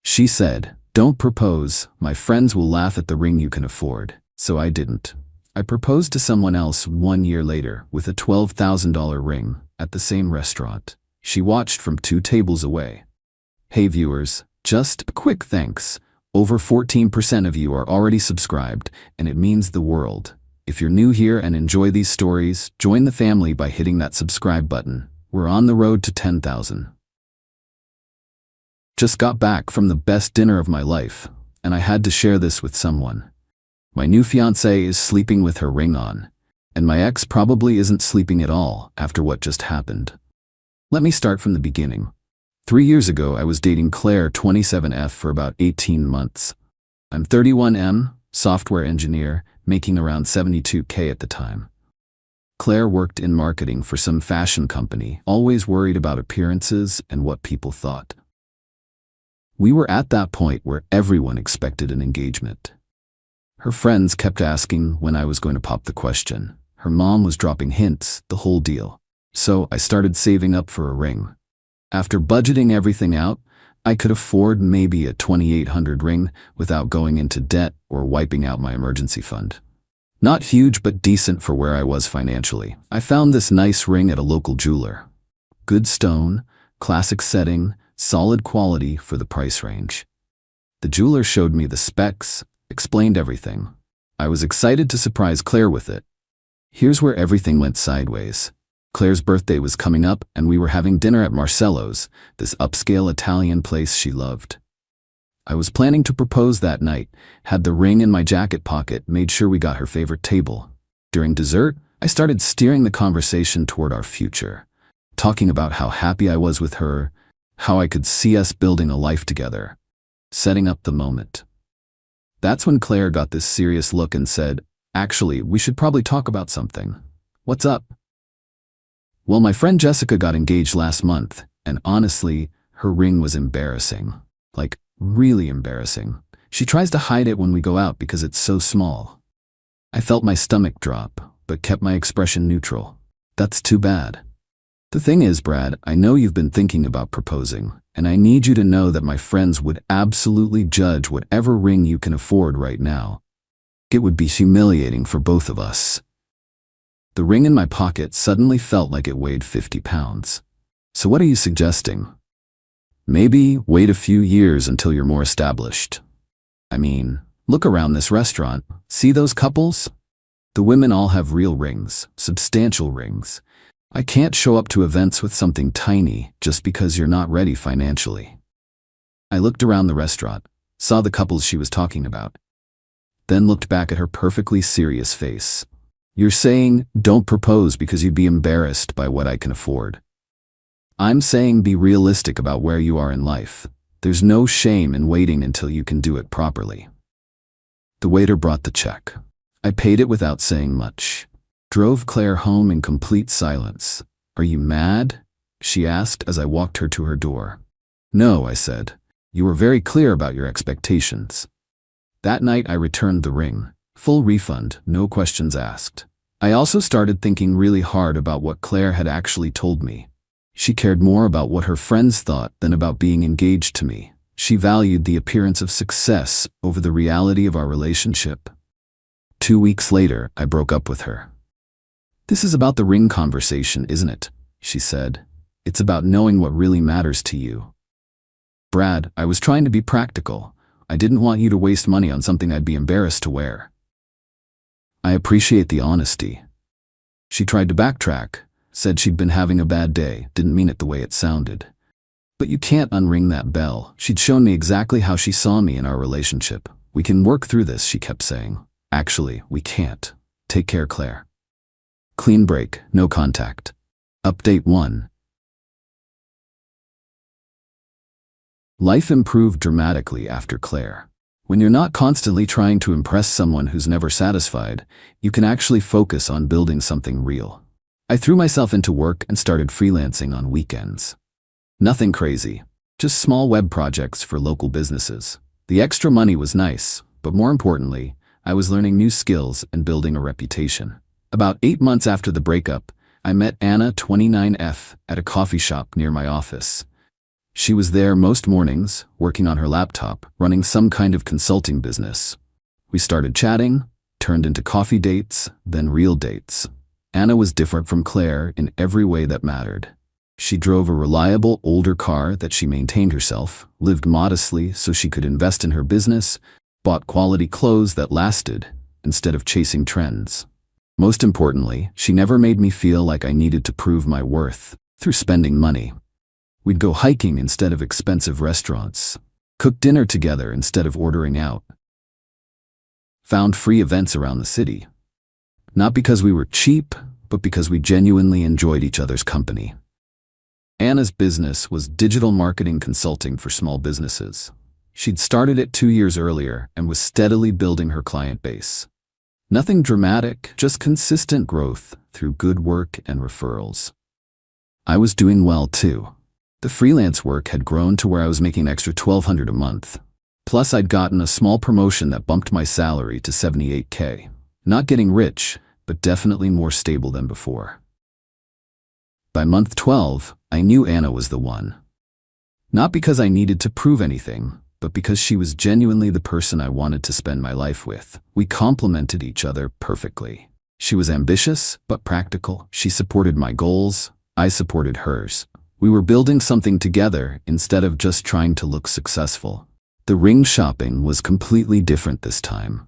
She said, "Don't propose. My friends will laugh at the ring you can afford." So I didn't. I proposed to someone else 1 year later with a $12,000 ring at the same restaurant. She watched from 2 tables away. Hey viewers, just a quick thanks. Over 14% of you are already subscribed, and it means the world. If you're new here and enjoy these stories, join the family by hitting that subscribe button. We're on the road to 10,000. Just got back from the best dinner of my life, and I had to share this with someone. My new fiancée is sleeping with her ring on, and my ex probably isn't sleeping at all after what just happened. Let me start from the beginning. 3 years ago, I was dating Claire, 27F, for about 18 months. I'm 31M, software engineer, making around $72K at the time. Claire worked in marketing for some fashion company, always worried about appearances and what people thought. We were at that point where everyone expected an engagement. Her friends kept asking when I was going to pop the question. Her mom was dropping hints, the whole deal. So I started saving up for a ring. After budgeting everything out, I could afford maybe a $2,800 ring without going into debt or wiping out my emergency fund. Not huge, but decent for where I was financially. I found this nice ring at a local jeweler. Good stone, classic setting, solid quality for the price range. The jeweler showed me the specs, explained everything. I was excited to surprise Claire with it. Here's where everything went sideways. Claire's birthday was coming up, and we were having dinner at Marcello's, this upscale Italian place she loved. I was planning to propose that night, had the ring in my jacket pocket, made sure we got her favorite table. During dessert, I started steering the conversation toward our future, talking about how happy I was with her, how I could see us building a life together, setting up the moment. That's when Claire got this serious look and said, "Actually, we should probably talk about something. What's up?" Well, my friend Jessica got engaged last month, and honestly, her ring was embarrassing. Like, really embarrassing. She tries to hide it when we go out because it's so small. I felt my stomach drop, but kept my expression neutral. That's too bad. The thing is, Brad, I know you've been thinking about proposing, and I need you to know that my friends would absolutely judge whatever ring you can afford right now. It would be humiliating for both of us. The ring in my pocket suddenly felt like it weighed 50 pounds. So what are you suggesting? Maybe wait a few years until you're more established. I mean, look around this restaurant. See those couples? The women all have real rings, substantial rings. I can't show up to events with something tiny just because you're not ready financially. I looked around the restaurant, saw the couples she was talking about, then looked back at her perfectly serious face. You're saying, don't propose because you'd be embarrassed by what I can afford. I'm saying be realistic about where you are in life. There's no shame in waiting until you can do it properly. The waiter brought the check. I paid it without saying much. Drove Claire home in complete silence. "Are you mad?" she asked as I walked her to her door. "No," I said. "You were very clear about your expectations." That night I returned the ring. Full refund, no questions asked. I also started thinking really hard about what Claire had actually told me. She cared more about what her friends thought than about being engaged to me. She valued the appearance of success over the reality of our relationship. 2 weeks later, I broke up with her. "This is about the ring conversation, isn't it?" she said. "It's about knowing what really matters to you." Brad, I was trying to be practical. I didn't want you to waste money on something I'd be embarrassed to wear. I appreciate the honesty. She tried to backtrack, said she'd been having a bad day, didn't mean it the way it sounded. But you can't unring that bell. She'd shown me exactly how she saw me in our relationship. "We can work through this," she kept saying. "Actually, we can't. Take care, Claire." Clean break, no contact. Update 1. Life improved dramatically after Claire. When you're not constantly trying to impress someone who's never satisfied, you can actually focus on building something real. I threw myself into work and started freelancing on weekends. Nothing crazy, just small web projects for local businesses. The extra money was nice, but more importantly, I was learning new skills and building a reputation. About 8 months after the breakup, I met Anna, 29F, at a coffee shop near my office. She was there most mornings, working on her laptop, running some kind of consulting business. We started chatting, turned into coffee dates, then real dates. Anna was different from Claire in every way that mattered. She drove a reliable, older car that she maintained herself, lived modestly so she could invest in her business, bought quality clothes that lasted, instead of chasing trends. Most importantly, she never made me feel like I needed to prove my worth through spending money. We'd go hiking instead of expensive restaurants, cook dinner together instead of ordering out, found free events around the city. Not because we were cheap, but because we genuinely enjoyed each other's company. Anna's business was digital marketing consulting for small businesses. She'd started it 2 years earlier and was steadily building her client base. Nothing dramatic, just consistent growth through good work and referrals. I was doing well too. The freelance work had grown to where I was making extra $1,200 a month. Plus I'd gotten a small promotion that bumped my salary to $78K. Not getting rich, but definitely more stable than before. By month 12, I knew Anna was the one. Not because I needed to prove anything, but because she was genuinely the person I wanted to spend my life with. We complemented each other perfectly. She was ambitious, but practical. She supported my goals. I supported hers. We were building something together instead of just trying to look successful. The ring shopping was completely different this time.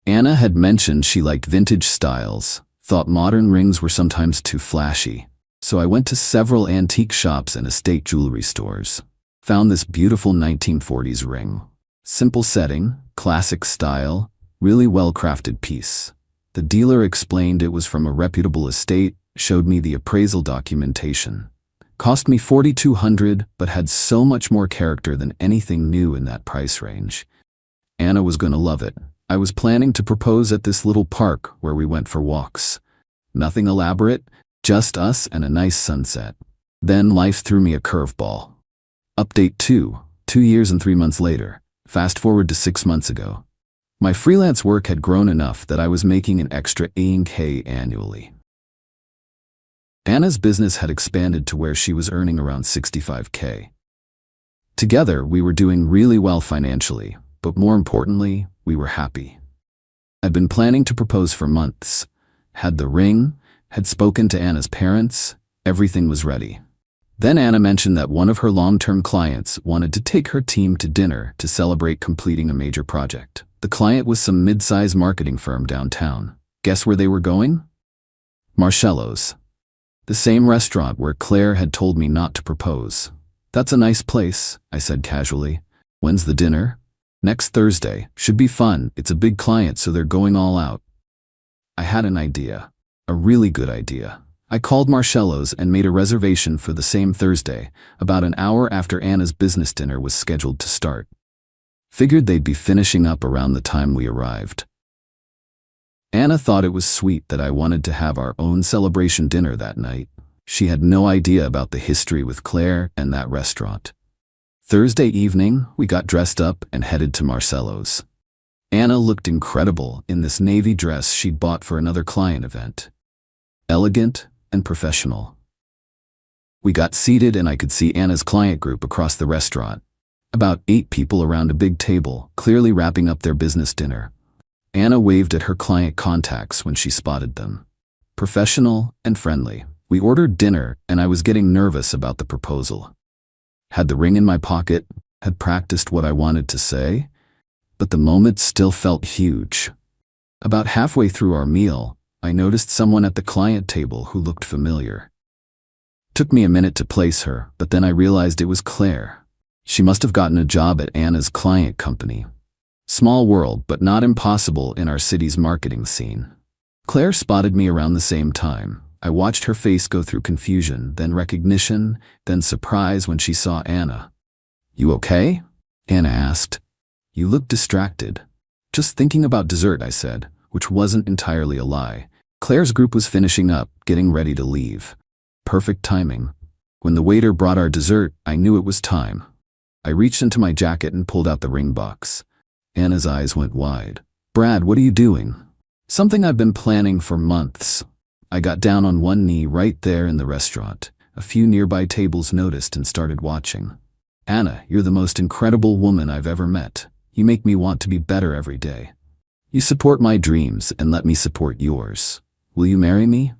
Anna had mentioned she liked vintage styles, thought modern rings were sometimes too flashy. So I went to several antique shops and estate jewelry stores. Found this beautiful 1940s ring. Simple setting, classic style, really well-crafted piece. The dealer explained it was from a reputable estate, showed me the appraisal documentation. Cost me $4,200, but had so much more character than anything new in that price range. Anna was gonna love it. I was planning to propose at this little park where we went for walks. Nothing elaborate, just us and a nice sunset. Then life threw me a curveball. Update 2, 2 years and 3 months later. Fast forward to 6 months ago. My freelance work had grown enough that I was making an extra $8K annually. Anna's business had expanded to where she was earning around $65K. Together, we were doing really well financially, but more importantly, we were happy. I'd been planning to propose for months, had the ring, had spoken to Anna's parents, everything was ready. Then Anna mentioned that one of her long-term clients wanted to take her team to dinner to celebrate completing a major project. The client was some mid-size marketing firm downtown. Guess where they were going? Marcello's. The same restaurant where Claire had told me not to propose. That's a nice place, I said casually. When's the dinner? Next Thursday. Should be fun. It's a big client, so they're going all out. I had an idea. A really good idea. I called Marcello's and made a reservation for the same Thursday, about an hour after Anna's business dinner was scheduled to start. Figured they'd be finishing up around the time we arrived. Anna thought it was sweet that I wanted to have our own celebration dinner that night. She had no idea about the history with Claire and that restaurant. Thursday evening, we got dressed up and headed to Marcello's. Anna looked incredible in this navy dress she'd bought for another client event. Elegant and professional. We got seated and I could see Anna's client group across the restaurant. About 8 people around a big table, clearly wrapping up their business dinner. Anna waved at her client contacts when she spotted them. Professional and friendly. We ordered dinner and I was getting nervous about the proposal. Had the ring in my pocket, had practiced what I wanted to say, but the moment still felt huge. About halfway through our meal, I noticed someone at the client table who looked familiar. Took me a minute to place her, but then I realized it was Claire. She must have gotten a job at Anna's client company. Small world, but not impossible in our city's marketing scene. Claire spotted me around the same time. I watched her face go through confusion, then recognition, then surprise when she saw Anna. "You okay?" Anna asked. "You look distracted." "Just thinking about dessert," I said, which wasn't entirely a lie. Claire's group was finishing up, getting ready to leave. Perfect timing. When the waiter brought our dessert, I knew it was time. I reached into my jacket and pulled out the ring box. Anna's eyes went wide. "Brad, what are you doing?" "Something I've been planning for months." I got down on one knee right there in the restaurant. A few nearby tables noticed and started watching. Anna, you're the most incredible woman I've ever met. You make me want to be better every day. You support my dreams and let me support yours. Will you marry me?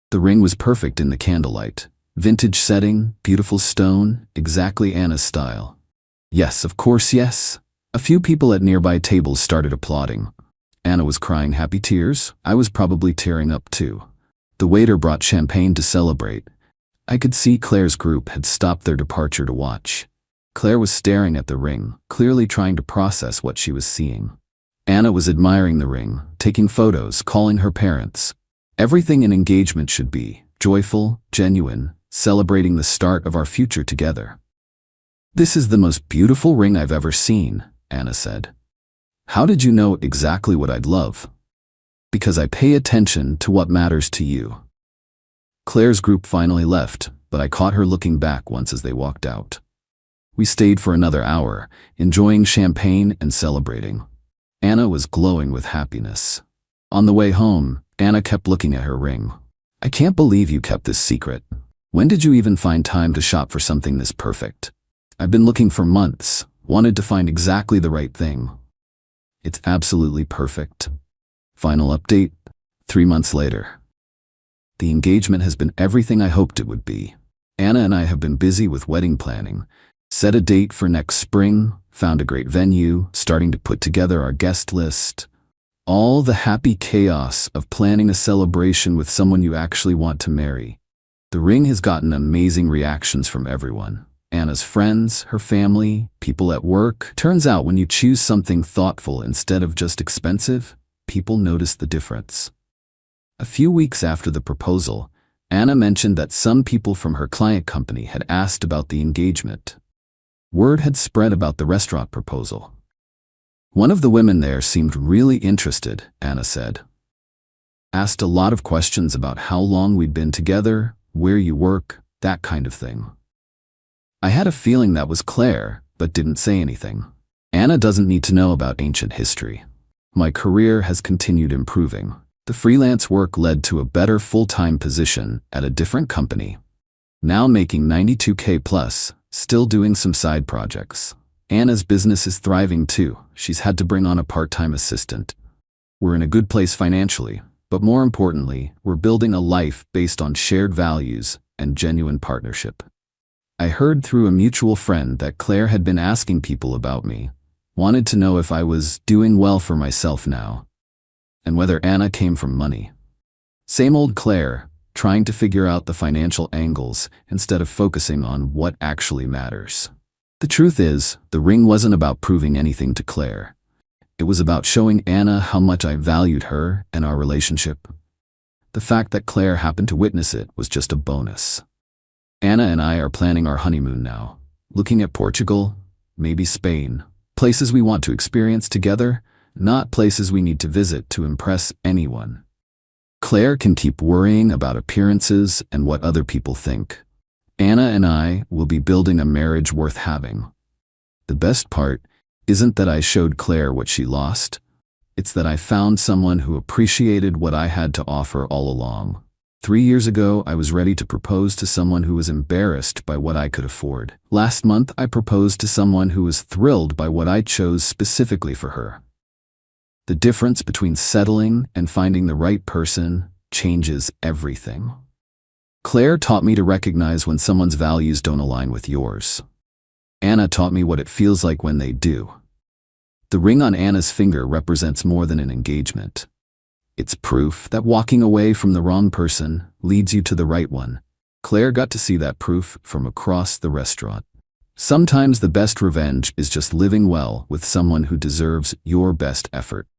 The ring was perfect in the candlelight. Vintage setting, beautiful stone, exactly Anna's style. Yes, of course, yes. A few people at nearby tables started applauding. Anna was crying happy tears. I was probably tearing up too. The waiter brought champagne to celebrate. I could see Claire's group had stopped their departure to watch. Claire was staring at the ring, clearly trying to process what she was seeing. Anna was admiring the ring, taking photos, calling her parents. Everything an engagement should be, joyful, genuine, celebrating the start of our future together. This is the most beautiful ring I've ever seen, Anna said. How did you know exactly what I'd love? Because I pay attention to what matters to you. Claire's group finally left, but I caught her looking back once as they walked out. We stayed for another hour, enjoying champagne and celebrating. Anna was glowing with happiness. On the way home, Anna kept looking at her ring. I can't believe you kept this secret. When did you even find time to shop for something this perfect? I've been looking for months, wanted to find exactly the right thing. It's absolutely perfect. Final update, 3 months later. The engagement has been everything I hoped it would be. Anna and I have been busy with wedding planning, set a date for next spring, found a great venue, starting to put together our guest list. All the happy chaos of planning a celebration with someone you actually want to marry. The ring has gotten amazing reactions from everyone. Anna's friends, her family, people at work. Turns out when you choose something thoughtful instead of just expensive, people notice the difference. A few weeks after the proposal, Anna mentioned that some people from her client company had asked about the engagement. Word had spread about the restaurant proposal. One of the women there seemed really interested, Anna said. Asked a lot of questions about how long we'd been together, where you work, that kind of thing. I had a feeling that was Claire, but didn't say anything. Anna doesn't need to know about ancient history. My career has continued improving. The freelance work led to a better full-time position at a different company. Now making $92K plus, still doing some side projects. Anna's business is thriving too. She's had to bring on a part-time assistant. We're in a good place financially, but more importantly, we're building a life based on shared values and genuine partnership. I heard through a mutual friend that Claire had been asking people about me, wanted to know if I was doing well for myself now, and whether Anna came from money. Same old Claire, trying to figure out the financial angles instead of focusing on what actually matters. The truth is, the ring wasn't about proving anything to Claire. It was about showing Anna how much I valued her and our relationship. The fact that Claire happened to witness it was just a bonus. Anna and I are planning our honeymoon now, looking at Portugal, maybe Spain, places we want to experience together, not places we need to visit to impress anyone. Claire can keep worrying about appearances and what other people think. Anna and I will be building a marriage worth having. The best part isn't that I showed Claire what she lost. It's that I found someone who appreciated what I had to offer all along. 3 years ago, I was ready to propose to someone who was embarrassed by what I could afford. Last month, I proposed to someone who was thrilled by what I chose specifically for her. The difference between settling and finding the right person changes everything. Claire taught me to recognize when someone's values don't align with yours. Anna taught me what it feels like when they do. The ring on Anna's finger represents more than an engagement. It's proof that walking away from the wrong person leads you to the right one. Claire got to see that proof from across the restaurant. Sometimes the best revenge is just living well with someone who deserves your best effort.